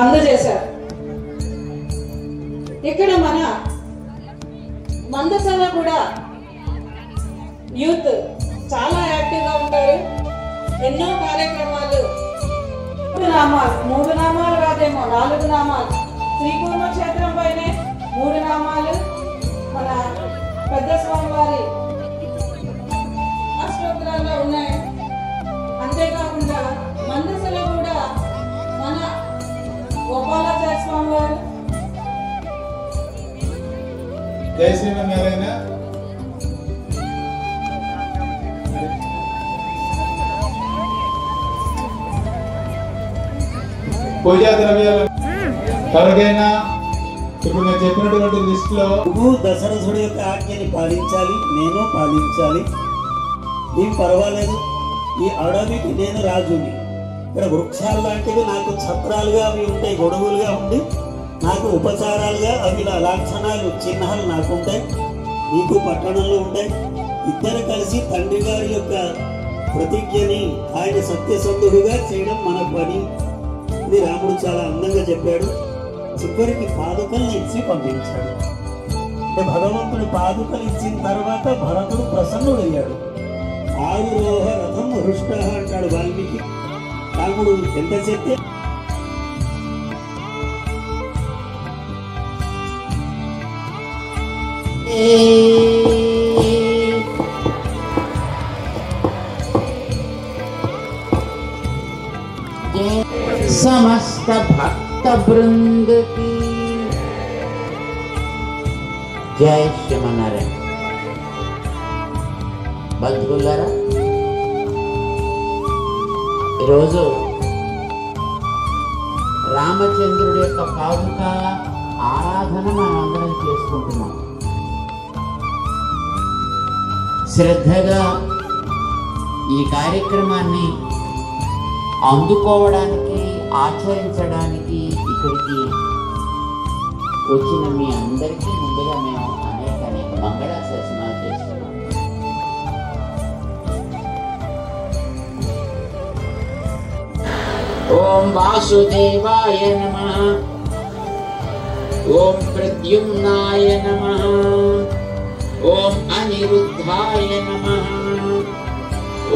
అందజేశారు. ఇక్కడ మన మందసలో కూడా యూత్ చాలా యాక్టివ్గా ఉంటారు. ఎన్నో కార్యక్రమాలు, 3 నామాలు కాదేమో 4 నామాలు, శ్రీకూర్మ క్షేత్రం పైనే 3 నామాలు, మన పెద్ద స్వామివారి అష్టోత్తరాల్లో ఉన్నాయి. అంతేకాకుండా మందసలో కూడా మన గోపాలాచార్య స్వామి వారు, జై శ్రీమన్నారాయణ. పూజా ద్రవ్యాలు ఎవరికైనా ఇప్పుడు నేను చెప్పినటువంటి లిస్ట్ లో దశరథుడి యొక్క ఆజ్ఞని పాలించాలి, నేను పాలించాలి. ఏం పర్వాలేదు, ఈ అడవికి నేను రాజుని. ఇక్కడ వృక్షాలు లాంటివి నాకు ఛత్రాలుగా అవి ఉంటాయి, గొడుగులుగా ఉండి నాకు ఉపచారాలుగా అవి లాంఛనాలు చిహ్నాలు నాకు ఉంటాయి, నీకు పట్టణంలో ఉంటాయి. ఇద్దరు కలిసి తండ్రి గారి యొక్క ప్రతిజ్ఞని ఆయన సత్యసంధుడిగా చేయడం మన పని. ఇది రాముడు చాలా అందంగా చెప్పాడు. చివరికి పాదుకల్ని ఇచ్చి పంపించాడు. భగవంతుడు పాదుకలు ఇచ్చిన తర్వాత భరతుడు ప్రసన్నుడయ్యాడు. ఆరురోహ రథం హృష్ట అంటాడు వాల్మీకి. రాముడు ఎంత చెప్తే समस्त भक्त वृंद की जय श्रीमन्नारायण. బంధువులారా, ఈరోజు రామచంద్రుడి యొక్క పాదుక ఆరాధన మనం అందరం చేసుకుంటున్నాం. శ్రద్ధగా ఈ కార్యక్రమాన్ని అందుకోవడానికి, ఆచరించడానికి ఇక్కడికి వచ్చిన మీ అందరికీ ముందుగా మేము అనేక మంగళాశాసనాలు చేస్తున్నాం. ఓం వాసుదేవాయ నమః, ఓం ప్రద్యుమ్నాయ నమః, ఓం అనిరుద్ధాయ నమః,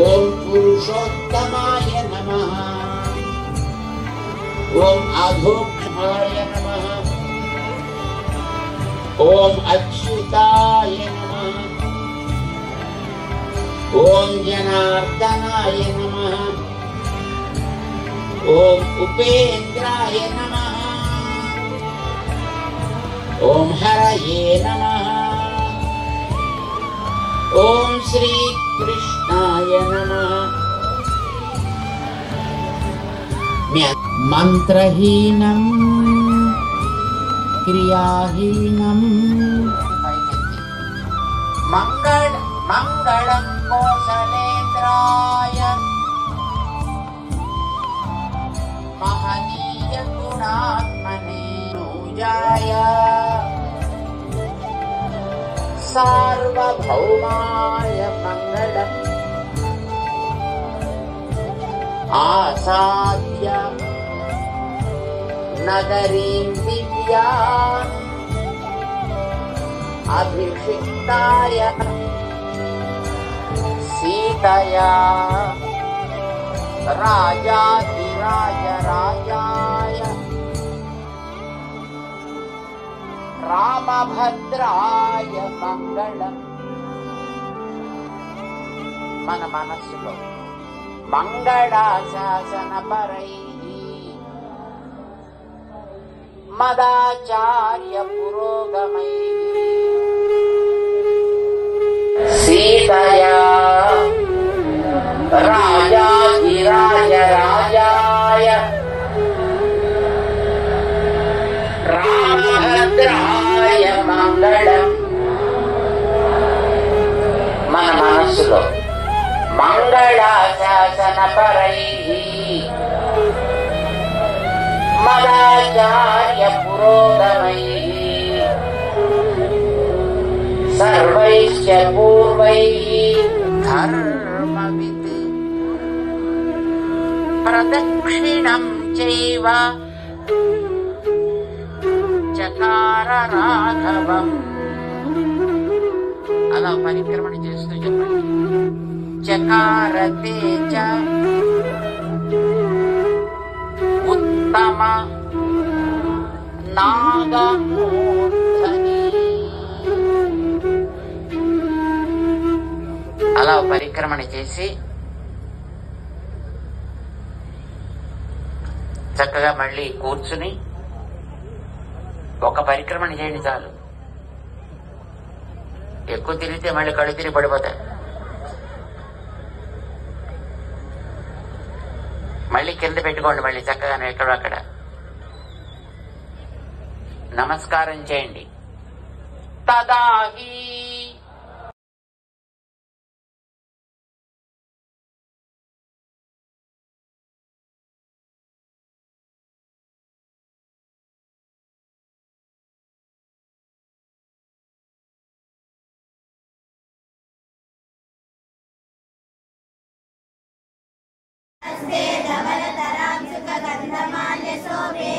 ఓం పురుషోత్తమాయ నమః, ఓం అధోక్షాయ నమః, ఓం అచ్యుతాయ నమః, ఓం జనార్దనాయ నమః, ఓం ఉపేంద్రాయ నమః, ఓం హరయే నమః, ఓం శ్రీ కృష్ణాయ నమః. మంత్రహీనం క్రియాహీనం మంగళం కోసలేంద్రాయ మహనీయ గుణాత్మనే పూజాయ సార్వభౌమాయ మంగళం ఆసాద్య నగరీం దివ్యాం అభిషిక్తాయ సీతయా రాజాధిరాజ రాజాయ రామభద్రాయ మంగళం. మన మనస్సులో మంగళాశాసన పరై మదాచార్య పురోగమై సీతయా రాజాధిరాజ రాజాయ రామభద్రాయ మంగళం. మన మనస్సులో మంగళాశాసన పరై మదాచార్య పురోగమై సర్వైశ్చ పూర్వైః ధర్మవిత్ ప్రదక్షిణం చైవ చకార రాఘవం. అలా పరిక్రమణ చేస్తూ చెప్పండి. చకారతే చ ఉత్తమ నాగమూర్ధని. అలా పరిక్రమణ చేసి చక్కగా మళ్ళీ కూర్చుని ఒక పరిక్రమణ చేయండి చాలు. ఎక్కువ తిరిగితే మళ్ళీ కళ్ళు తిరిగి పడిపోతాయి. మళ్ళీ కింద పెట్టుకోండి. మళ్ళీ చక్కగా ఎక్కడో అక్కడ నమస్కారం చేయండి. తదాహి धवलतरां सुखगन्धमाल्यशोभे